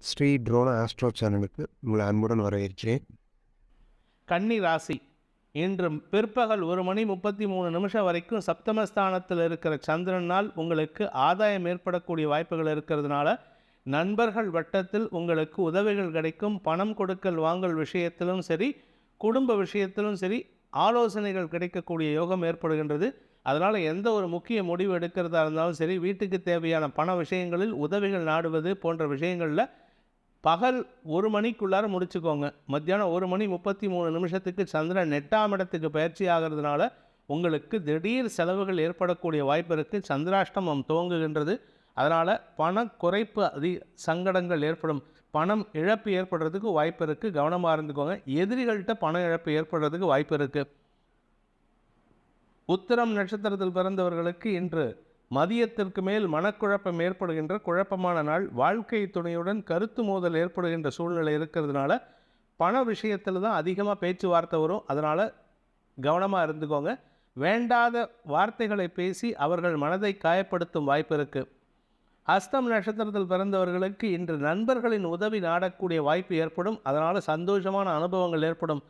Sri ட்ரோனா astro சேனலுக்கு உங்களை அன்புடன் வரவேற்கிறேன். கன்னி ராசி இன்று பிற்பகல் 1:33 வரைக்கும் சப்தமஸ்தானத்தில் இருக்கிற சந்திரனால் உங்களுக்கு ஆதாயம் ஏற்படக்கூடிய வாய்ப்புகள் இருக்கிறதுனால நண்பர்கள் வட்டத்தில் உங்களுக்கு உதவிகள் கிடைக்கும். பணம் கொடுக்கல் வாங்கல் விஷயத்திலும் சரி, குடும்ப விஷயத்திலும் சரி ஆலோசனைகள் கிடைக்கக்கூடிய யோகம் ஏற்படுகின்றது. அதனால் எந்த ஒரு முக்கிய முடிவு எடுக்கிறதா இருந்தாலும் சரி, வீட்டுக்கு தேவையான பண விஷயங்களில் உதவிகள் நாடுவது போன்ற விஷயங்களில் பகல் 1 மணிக்குள்ளார முடிச்சுக்கோங்க. மத்தியானம் 1:33 சந்திரன் 8ஆம் இடத்துக்கு பயிற்சி ஆகிறதுனால உங்களுக்கு திடீர் செலவுகள் ஏற்படக்கூடிய வாய்ப்பு இருக்குது. சந்திராஷ்டமம் துவங்குகின்றது. அதனால் பண குறைப்பு சங்கடங்கள் ஏற்படும். பணம் இழப்பு ஏற்படுறதுக்கு வாய்ப்பு இருக்குது. கவனமாக இருந்துக்கோங்க. எதிரிகள்கிட்ட பண இழப்பு ஏற்படுறதுக்கு வாய்ப்பு இருக்குது. உத்திரம் நட்சத்திரத்தில் பிறந்தவர்களுக்கு இன்று மதியத்திற்கு மேல் மனக்குழப்பம் ஏற்படுகின்ற குழப்பமான நாள். வாழ்க்கை துணையுடன் கருத்து மோதல் ஏற்படுகின்ற சூழ்நிலை இருக்கிறதுனால பண விஷயத்தில் தான் அதிகமாக பேச்சுவார்த்தை வரும். அதனால் கவனமாக இருந்துக்கோங்க. வேண்டாத வார்த்தைகளை பேசி அவர்கள் மனதை காயப்படுத்தும் வாய்ப்பு இருக்குது. ஹஸ்தம் நட்சத்திரத்தில் பிறந்தவர்களுக்கு இன்று நண்பர்களின் உதவி நாடக்கூடிய வாய்ப்பு ஏற்படும். அதனால் சந்தோஷமான அனுபவங்கள் ஏற்படும்.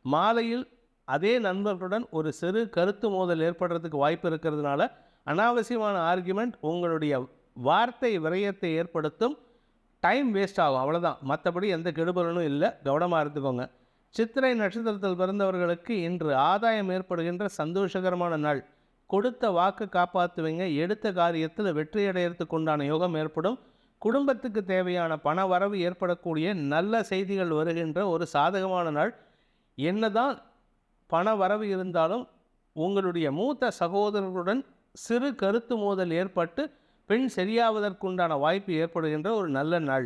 மாலையில் அதே நண்பர்களுடன் ஒரு சிறு கருத்து மோதல் ஏற்படுறதுக்கு வாய்ப்பு இருக்கிறதுனால அனாவசியமான ஆர்குமெண்ட் உங்களுடைய வார்த்தை விரயத்தை ஏற்படுத்தும். டைம் வேஸ்ட் ஆகும், அவ்வளோதான். மற்றபடி எந்த கெடுபலனும் இல்லை. கவனமாக இருந்துக்கோங்க. சித்திரை நட்சத்திரத்தில் பிறந்தவர்களுக்கு இன்று ஆதாயம் ஏற்படுகின்ற சந்தோஷகரமான நாள். கொடுத்த வாக்கு காப்பாற்றுவீங்க. எடுத்த காரியத்தில் வெற்றியடைகிறதுக்கு உண்டான யோகம் ஏற்படும். குடும்பத்துக்கு தேவையான பண வரவு ஏற்படக்கூடிய நல்ல செய்திகள் வருகின்ற ஒரு சாதகமான நாள். என்னதான் பண வரவு இருந்தாலும் உங்களுடைய மூத்த சகோதரர்களுடன் சிறு கருத்து மோதல் ஏற்பட்டு பின் சரியாவதற்குண்டான வாய்ப்பு ஏற்படுகின்ற ஒரு நல்ல நாள்.